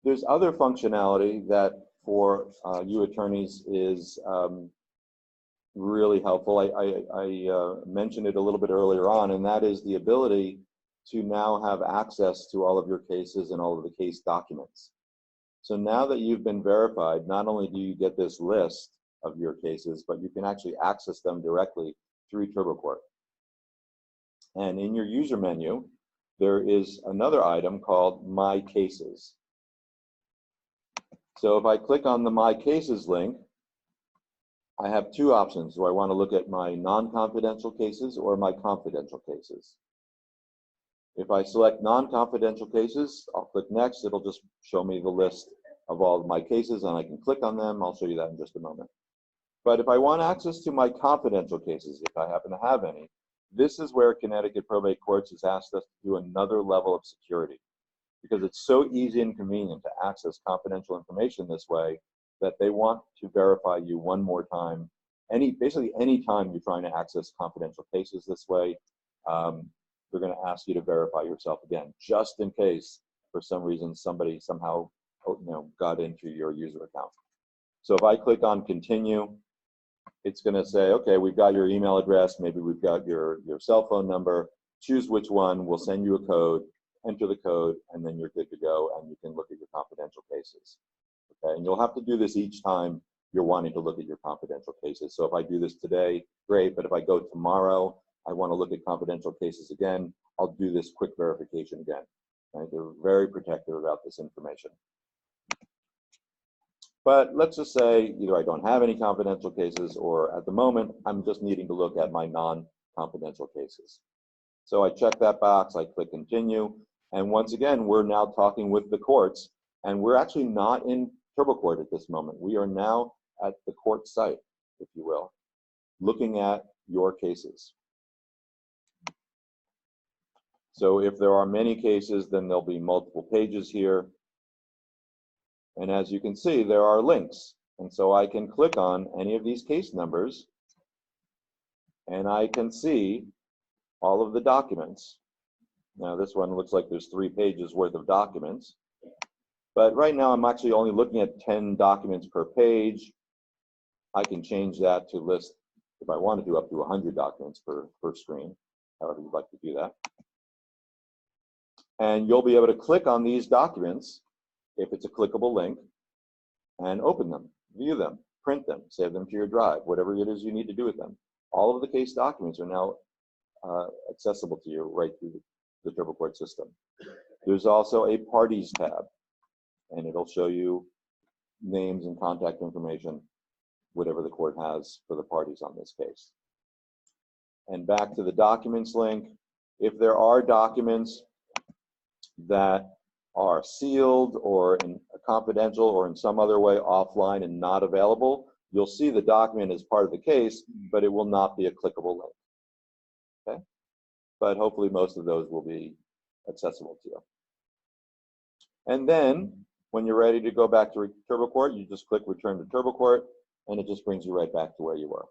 There's other functionality that for you attorneys is really helpful. I mentioned it a little bit earlier on, and that is the ability to now have access to all of your cases and all of the case documents. So now that you've been verified, not only do you get this list of your cases, but you can actually access them directly through TurboCourt. And in your user menu, there is another item called My Cases. So if I click on the My Cases link, I have two options. Do I want to look at my non-confidential cases or my confidential cases? If I select non-confidential cases, I'll click next. It'll just show me the list of all of my cases, and I can click on them. I'll show you that in just a moment. But if I want access to my confidential cases, if I happen to have any, this is where Connecticut Probate Courts has asked us to do another level of security, because it's so easy and convenient to access confidential information this way that they want to verify you one more time. Basically any time you're trying to access confidential cases this way, they're going to ask you to verify yourself again, just in case for some reason somebody somehow got into your user account. So if I click on continue, it's going to say, okay, we've got your email address, maybe we've got your cell phone number, choose which one, we'll send you a code, enter the code, and then you're good to go, and you can look at your confidential cases. Okay, and you'll have to do this each time you're wanting to look at your confidential cases. So if I do this today, great, but if I go tomorrow, I want to look at confidential cases again, I'll do this quick verification again. Right? They're very protective about this information. But let's just say either I don't have any confidential cases, or at the moment, I'm just needing to look at my non-confidential cases. So I check that box, I click continue, and once again, we're now talking with the courts, and we're actually not in TurboCourt at this moment. We are now at the court site, if you will, looking at your cases. So if there are many cases, then there'll be multiple pages here. And as you can see, there are links. And so I can click on any of these case numbers, and I can see all of the documents. Now this one looks like there's 3 pages worth of documents. But right now I'm actually only looking at 10 documents per page. I can change that to list, if I want to do, up to 100 documents per screen, however you'd like to do that. And you'll be able to click on these documents, if it's a clickable link, and open them, view them, print them, save them to your drive, whatever it is you need to do with them. All of the case documents are now accessible to you right through the TurboCourt system. There's also a Parties tab, and it'll show you names and contact information, whatever the court has for the parties on this case. And back to the Documents link, if there are documents that are sealed or confidential or in some other way offline and not available, you'll see the document as part of the case, but it will not be a clickable link. Okay? But hopefully most of those will be accessible to you. And then when you're ready to go back to TurboCourt, you just click Return to TurboCourt, and it just brings you right back to where you were.